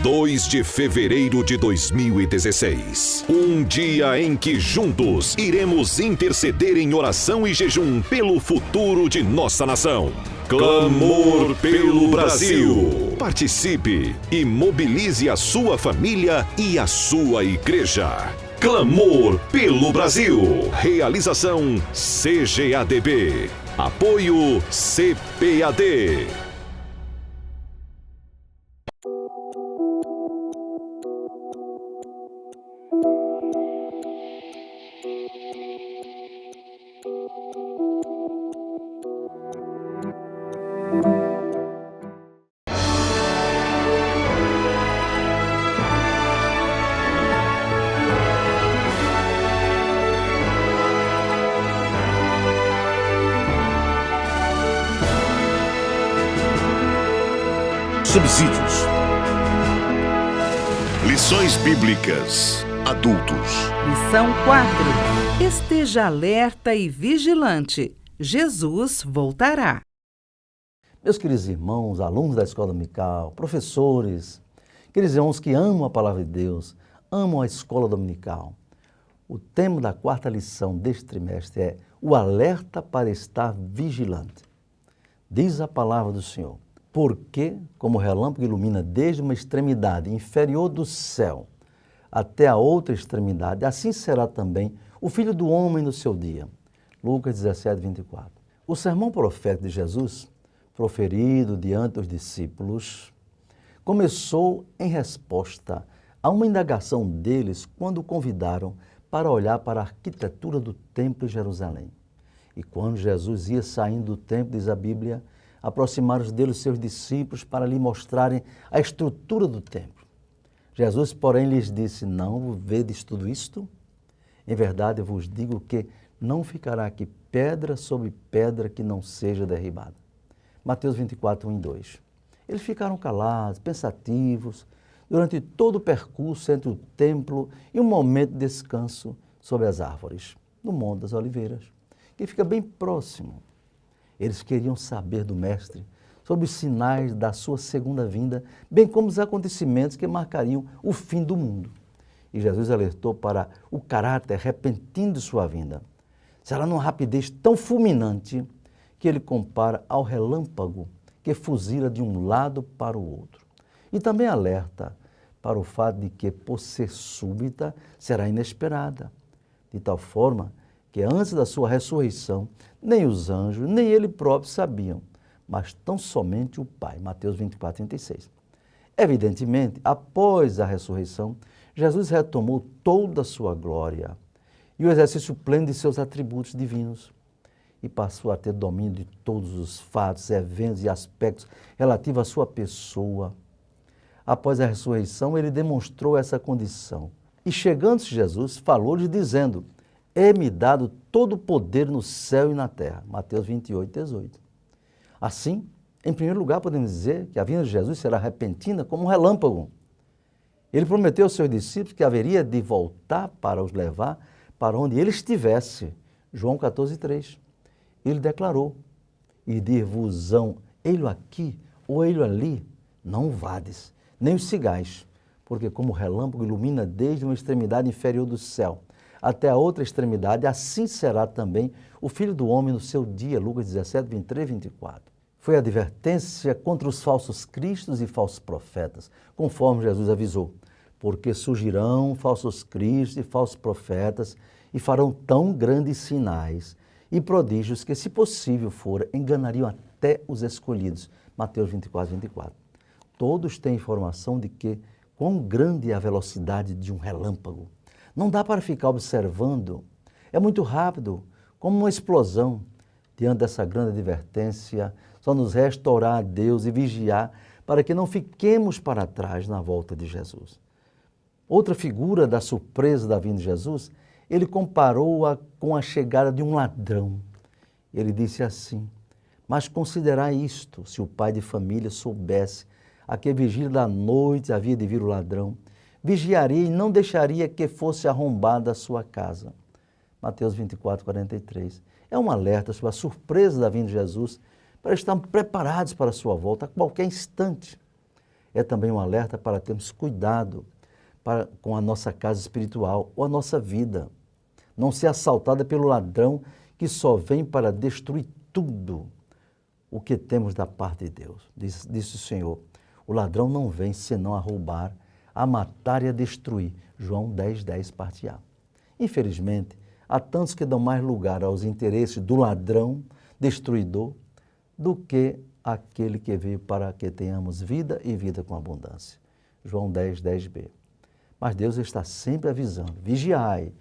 2 de fevereiro de 2016. Um dia em que juntos iremos interceder em oração e jejum pelo futuro de nossa nação. Clamor pelo Brasil. Participe e mobilize a sua família e a sua igreja. Clamor pelo Brasil. Realização CGADB. Apoio CPAD. Subsídios. Lições bíblicas. Adultos. Lição 4. Esteja alerta e vigilante. Jesus voltará. Meus queridos irmãos, alunos da Escola Dominical, professores, queridos irmãos que amam a Palavra de Deus, amam a Escola Dominical. O tema da quarta lição deste trimestre é o alerta para estar vigilante. Diz a Palavra do Senhor: porque, como o relâmpago ilumina desde uma extremidade inferior do céu até a outra extremidade, assim será também o Filho do Homem no seu dia. Lucas 17, 24. O sermão profético de Jesus, proferido diante dos discípulos, começou em resposta a uma indagação deles quando o convidaram para olhar para a arquitetura do templo em Jerusalém. E quando Jesus ia saindo do templo, diz a Bíblia, aproximaram-se dele os seus discípulos para lhe mostrarem a estrutura do templo. Jesus, porém, lhes disse: não vedes tudo isto? Em verdade, eu vos digo que não ficará aqui pedra sobre pedra que não seja derribada. Mateus 24, 1 e 2. Eles ficaram calados, pensativos, durante todo o percurso entre o templo e um momento de descanso sob as árvores, no Monte das Oliveiras, que fica bem próximo. Eles queriam saber do Mestre sobre os sinais da sua segunda vinda, bem como os acontecimentos que marcariam o fim do mundo. E Jesus alertou para o caráter repentino de sua vinda. Será numa rapidez tão fulminante que ele compara ao relâmpago que fuzila de um lado para o outro. E também alerta para o fato de que, por ser súbita, será inesperada, de tal forma que antes da sua ressurreição, nem os anjos, nem ele próprio sabiam, mas tão somente o Pai. Mateus 24, 36. Evidentemente, após a ressurreição, Jesus retomou toda a sua glória e o exercício pleno de seus atributos divinos e passou a ter domínio de todos os fatos, eventos e aspectos relativos à sua pessoa. Após a ressurreição, ele demonstrou essa condição. E chegando-se Jesus, falou-lhes dizendo: é-me dado todo o poder no céu e na terra. Mateus 28, 18. Assim, em primeiro lugar, podemos dizer que a vinda de Jesus será repentina como um relâmpago. Ele prometeu aos seus discípulos que haveria de voltar para os levar para onde ele estivesse. João 14, 3. Ele declarou: e dir-vos-ão, ei-lo aqui ou ei-lo ali, não vades, nem os sigais, porque como o relâmpago ilumina desde uma extremidade inferior do céu até a outra extremidade, assim será também o Filho do Homem no seu dia. Lucas 17, 23 e 24. Foi a advertência contra os falsos cristos e falsos profetas, conforme Jesus avisou, porque surgirão falsos cristos e falsos profetas e farão tão grandes sinais e prodígios que, se possível for, enganariam até os escolhidos. Mateus 24, 24. Todos têm informação de que quão grande é a velocidade de um relâmpago. Não dá para ficar observando. É muito rápido, como uma explosão. Diante dessa grande advertência, só nos resta orar a Deus e vigiar para que não fiquemos para trás na volta de Jesus. Outra figura da surpresa da vinda de Jesus, ele comparou-a com a chegada de um ladrão. Ele disse assim: mas considerai isto, se o pai de família soubesse a que vigília da noite havia de vir o ladrão, vigiaria e não deixaria que fosse arrombada a sua casa. Mateus 24, 43. É um alerta sobre a surpresa da vinda de Jesus para estarmos preparados para a sua volta a qualquer instante. é também um alerta para termos cuidado com a nossa casa espiritual ou a nossa vida. Não ser assaltada pelo ladrão que só vem para destruir tudo o que temos da parte de Deus. Disse o Senhor, o ladrão não vem senão a roubar, a matar e a destruir. João 10:10, parte A. Infelizmente, há tantos que dão mais lugar aos interesses do ladrão destruidor do que aquele que veio para que tenhamos vida e vida com abundância. João 10:10b. Mas Deus está sempre avisando, vigiai,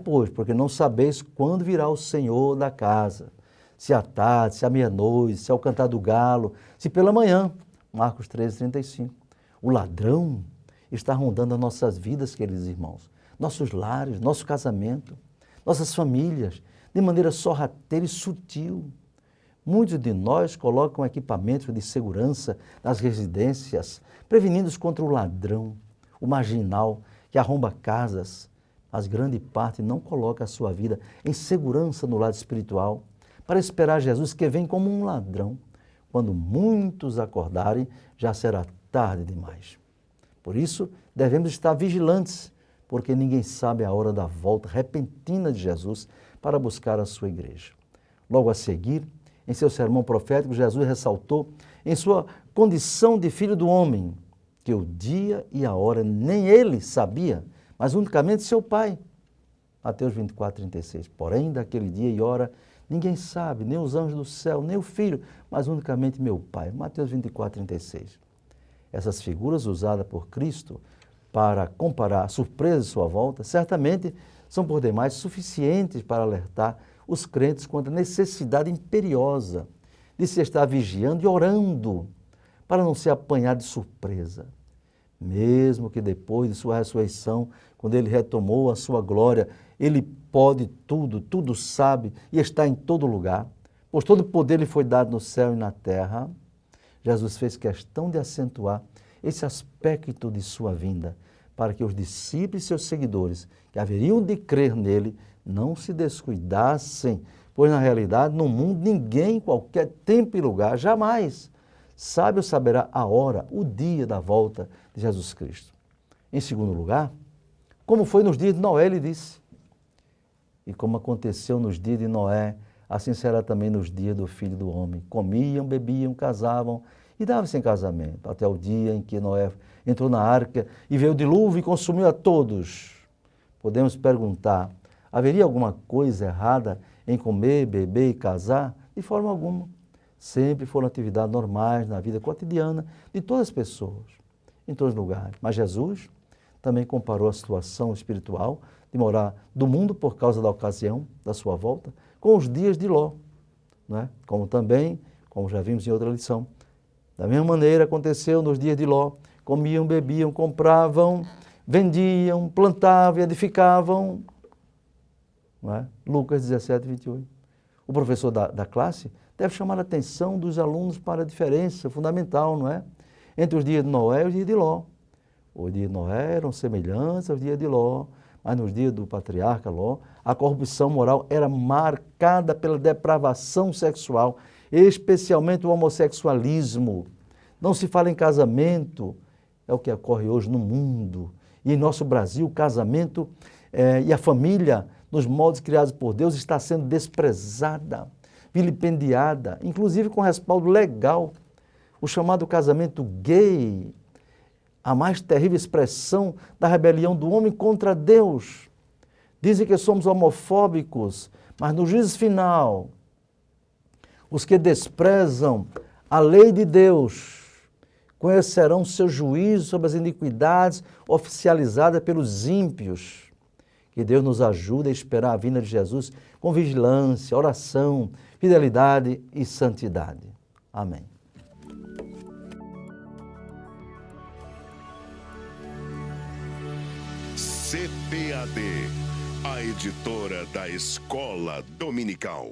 pois, porque não sabeis quando virá o Senhor da casa, se à tarde, se à meia-noite, se ao cantar do galo, se pela manhã. Marcos 13:35. O ladrão está rondando as nossas vidas, queridos irmãos, nossos lares, nosso casamento, nossas famílias, de maneira sorrateira e sutil. Muitos de nós colocam equipamentos de segurança nas residências, prevenindo-os contra o ladrão, o marginal que arromba casas, mas grande parte não coloca a sua vida em segurança no lado espiritual para esperar Jesus que vem como um ladrão. Quando muitos acordarem, já será tarde demais. Por isso, devemos estar vigilantes, porque ninguém sabe a hora da volta repentina de Jesus para buscar a sua igreja. Logo a seguir, em seu sermão profético, Jesus ressaltou em sua condição de filho do homem, que o dia e a hora nem ele sabia, mas unicamente seu Pai. Mateus 24:36. Porém, daquele dia e hora, ninguém sabe, nem os anjos do céu, nem o Filho, mas unicamente meu Pai. Mateus 24:36. Essas figuras usadas por Cristo para comparar a surpresa de sua volta, certamente são por demais suficientes para alertar os crentes quanto à necessidade imperiosa de se estar vigiando e orando para não ser apanhado de surpresa. Mesmo que depois de sua ressurreição, quando ele retomou a sua glória, ele pode tudo, tudo sabe e está em todo lugar, pois todo poder lhe foi dado no céu e na terra. Jesus fez questão de acentuar esse aspecto de sua vinda, para que os discípulos e seus seguidores, que haveriam de crer nele, não se descuidassem, pois na realidade, no mundo, ninguém, em qualquer tempo e lugar, jamais sabe ou saberá a hora, o dia da volta de Jesus Cristo. Em segundo lugar, como foi nos dias de Noé, ele disse, e como aconteceu nos dias de Noé, assim será também nos dias do Filho do Homem. Comiam, bebiam, casavam e davam-se em casamento, até o dia em que Noé entrou na arca e veio o dilúvio e consumiu a todos. Podemos perguntar, haveria alguma coisa errada em comer, beber e casar? De forma alguma. Sempre foram atividades normais na vida cotidiana de todas as pessoas, em todos os lugares. Mas Jesus também comparou a situação espiritual de morar do mundo por causa da ocasião da sua volta com os dias de Ló, não é? Como já vimos em outra lição. Da mesma maneira aconteceu nos dias de Ló. Comiam, bebiam, compravam, vendiam, plantavam e edificavam. Não é? Lucas 17:28. O professor da classe deve chamar a atenção dos alunos para a diferença fundamental, não é? Entre os dias de Noé e os dias de Ló. Os dias de Noé eram semelhantes aos dias de Ló, mas nos dias do patriarca Ló, a corrupção moral era marcada pela depravação sexual, especialmente o homossexualismo. Não se fala em casamento, é o que ocorre hoje no mundo. E em nosso Brasil, o casamento e a família, nos moldes criados por Deus, está sendo desprezada, vilipendiada, inclusive com respaldo legal. O chamado casamento gay, a mais terrível expressão da rebelião do homem contra Deus. Dizem que somos homofóbicos, mas no juízo final, os que desprezam a lei de Deus conhecerão seu juízo sobre as iniquidades oficializadas pelos ímpios. Que Deus nos ajude a esperar a vinda de Jesus com vigilância, oração, fidelidade e santidade. Amém. CPAD, a editora da Escola Dominical.